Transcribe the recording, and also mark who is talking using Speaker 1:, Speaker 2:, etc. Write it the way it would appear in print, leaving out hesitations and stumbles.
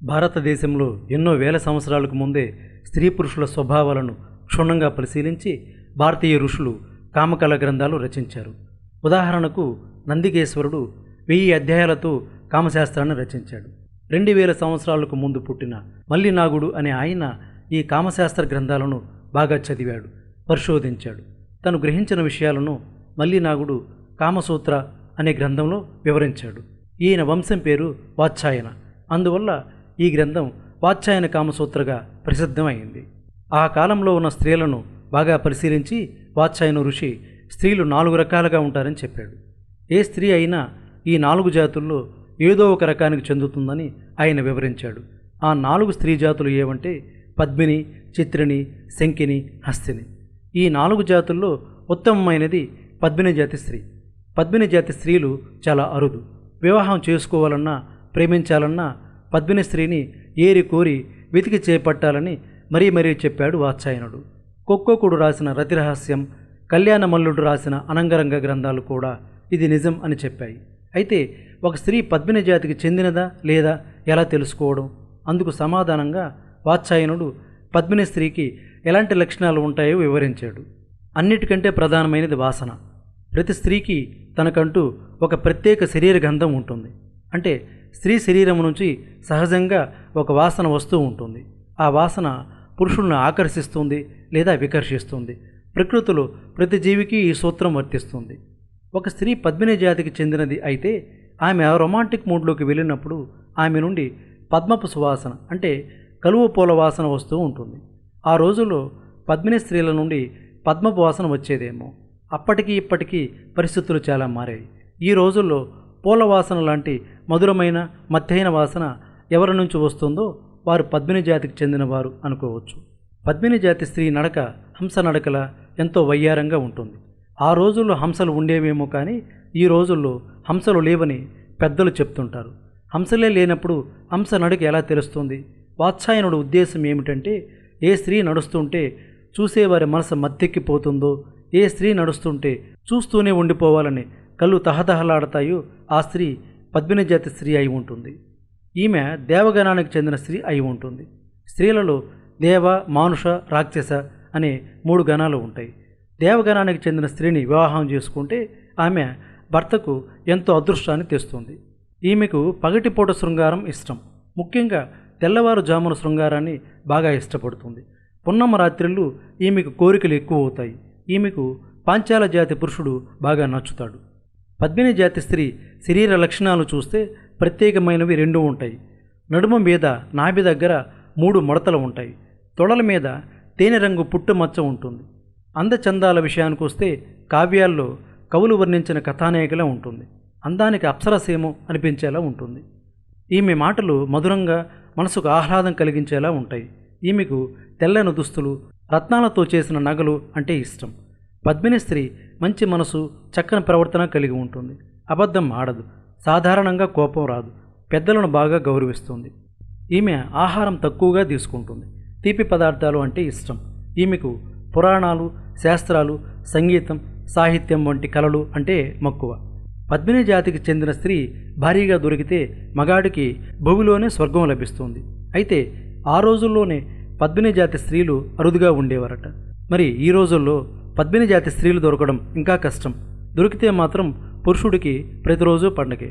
Speaker 1: భారతదేశంలో ఎన్నో వేల సంవత్సరాలకు ముందే స్త్రీ పురుషుల స్వభావాలను క్షుణ్ణంగా పరిశీలించి భారతీయ ఋషులు కామకళ గ్రంథాలు రచించారు. ఉదాహరణకు నందికేశ్వరుడు 1000 అధ్యాయాలతో కామశాస్త్రాన్ని రచించాడు. 2000 సంవత్సరాలకు ముందు పుట్టిన మల్లినాగుడు అనే ఆయన ఈ కామశాస్త్ర గ్రంథాలను బాగా చదివాడు, పరిశోధించాడు. తను గ్రహించిన విషయాలను మల్లినాగుడు కామసూత్ర అనే గ్రంథంలో వివరించాడు. ఈయన వంశం పేరు వాత్సాయన. అందువల్ల ఈ గ్రంథం వాత్సాయన కామసూత్రగా ప్రసిద్ధమైంది. ఆ కాలంలో ఉన్న స్త్రీలను బాగా పరిశీలించి వాత్సాయన ఋషి స్త్రీలు 4 రకాలుగా ఉంటారని చెప్పాడు. ఏ స్త్రీ అయినా ఈ 4 జాతుల్లో ఏదో ఒక రకానికి చెందుతుందని ఆయన వివరించాడు. ఆ 4 స్త్రీ జాతులు ఏవంటే పద్మిని, చిత్రిణి, శంకిని, హస్తిని. ఈ 4 జాతుల్లో ఉత్తమమైనది పద్మిని జాతి స్త్రీ. పద్మిని జాతి స్త్రీలు చాలా అరుదు. వివాహం చేసుకోవాలన్నా ప్రేమించాలన్నా పద్మిని స్త్రీని ఏరి కోరి వెతికి చేపట్టాలని మరీ చెప్పాడు వాత్సాయనుడు. కొక్కోకుడు రాసిన రతిరహస్యం, కళ్యాణమల్లుడు రాసిన అనంగరంగ గ్రంథాలు కూడా ఇది నిజం అని చెప్పాయి. అయితే ఒక స్త్రీ పద్మిని జాతికి చెందినదా లేదా ఎలా తెలుసుకోవడం? అందుకు సమాధానంగా వాత్సాయనుడు పద్మిని స్త్రీకి ఎలాంటి లక్షణాలు ఉంటాయో వివరించాడు. అన్నిటికంటే ప్రధానమైనది వాసన. ప్రతి స్త్రీకి తనకంటూ ఒక ప్రత్యేక శరీర గంధం ఉంటుంది. అంటే స్త్రీ శరీరం నుంచి సహజంగా ఒక వాసన వస్తూ ఉంటుంది. ఆ వాసన పురుషులను ఆకర్షిస్తుంది లేదా వికర్షిస్తుంది. ప్రకృతిలో ప్రతి జీవికి ఈ సూత్రం వర్తిస్తుంది. ఒక స్త్రీ పద్మిని జాతికి చెందినది అయితే ఆమె రొమాంటిక్ మూడ్లోకి వెళ్ళినప్పుడు ఆమె నుండి పద్మపు సువాసన అంటే కలువ పూల వాసన వస్తూ ఉంటుంది. ఆ రోజుల్లో పద్మిని స్త్రీల నుండి పద్మపు వాసన వచ్చేదేమో. అప్పటికి ఇప్పటికీ పరిస్థితులు చాలా మారాయి. ఈ రోజుల్లో పూల వాసన లాంటి మధురమైన మత్తైన వాసన ఎవరి నుంచి వస్తుందో వారు పద్మిని జాతికి చెందినవారు అనుకోవచ్చు. పద్మిని జాతి స్త్రీ నడక హంస నడకల ఎంతో వయ్యారంగా ఉంటుంది. ఆ రోజుల్లో హంసలు ఉండేవేమో కానీ ఈ రోజుల్లో హంసలు లేవని పెద్దలు చెప్తుంటారు. హంసలే లేనప్పుడు హంస నడక ఎలా తెలుస్తుంది? వాత్సాయనుడు ఉద్దేశం ఏమిటంటే ఏ స్త్రీ నడుస్తుంటే చూసేవారి మనసు మత్తెక్కిపోతుందో, ఏ స్త్రీ నడుస్తుంటే చూస్తూనే ఉండిపోవాలని కళ్ళు తహతహలాడతాయో ఆ స్త్రీ పద్మిని జాతి స్త్రీ అయి ఉంటుంది. ఈమె దేవగణానికి చెందిన స్త్రీ అయి ఉంటుంది. స్త్రీలలో దేవ, మానుష, రాక్షస అనే 3 గణాలు ఉంటాయి. దేవగణానికి చెందిన స్త్రీని వివాహం చేసుకుంటే ఆమె భర్తకు ఎంతో అదృష్టాన్ని తెస్తుంది. ఈమెకు పగటిపూట శృంగారం ఇష్టం. ముఖ్యంగా తెల్లవారుజామున శృంగారాన్ని బాగా ఇష్టపడుతుంది. పున్నమ రాత్రిళ్ళు ఈమెకు కోరికలు ఎక్కువ అవుతాయి. ఈమెకు పాంచాల జాతి పురుషుడు బాగా నచ్చుతాడు. పద్మిని జాతి స్త్రీ శరీర లక్షణాలు చూస్తే ప్రత్యేకమైనవి 2 ఉంటాయి. నడుమ మీద నాభి దగ్గర 3 ముడతలు ఉంటాయి. తొడల మీద తేనె రంగు పుట్టుమచ్చ ఉంటుంది. అందచందాల విషయానికి వస్తే కావ్యాల్లో కవులు వర్ణించిన కథానాయకులా ఉంటుంది. అందానికి అప్సరసేమో అనిపించేలా ఉంటుంది. ఈమె మాటలు మధురంగా మనసుకు ఆహ్లాదం కలిగించేలా ఉంటాయి. ఈమెకు తెల్లని దుస్తులు, రత్నాలతో చేసిన నగలు అంటే ఇష్టం. పద్మిని స్త్రీ మంచి మనసు, చక్కని ప్రవర్తన కలిగి ఉంటుంది. అబద్ధం ఆడదు. సాధారణంగా కోపం రాదు. పెద్దలను బాగా గౌరవిస్తుంది. ఈమె ఆహారం తక్కువగా తీసుకుంటుంది. తీపి పదార్థాలు అంటే ఇష్టం. ఈమెకు పురాణాలు, శాస్త్రాలు, సంగీతం, సాహిత్యం వంటి కళలు అంటే మక్కువ. పద్మిని జాతికి చెందిన స్త్రీ భారీగా దొరికితే మగాడికి భూమిలోనే స్వర్గం లభిస్తుంది. అయితే ఆ రోజుల్లోనే పద్మిని జాతి స్త్రీలు అరుదుగా ఉండేవారట. మరి ఈ రోజుల్లో పద్మిని జాతి స్త్రీలు దొరకడం ఇంకా కష్టం. దొరికితే మాత్రం పురుషుడికి ప్రతిరోజు పండగే.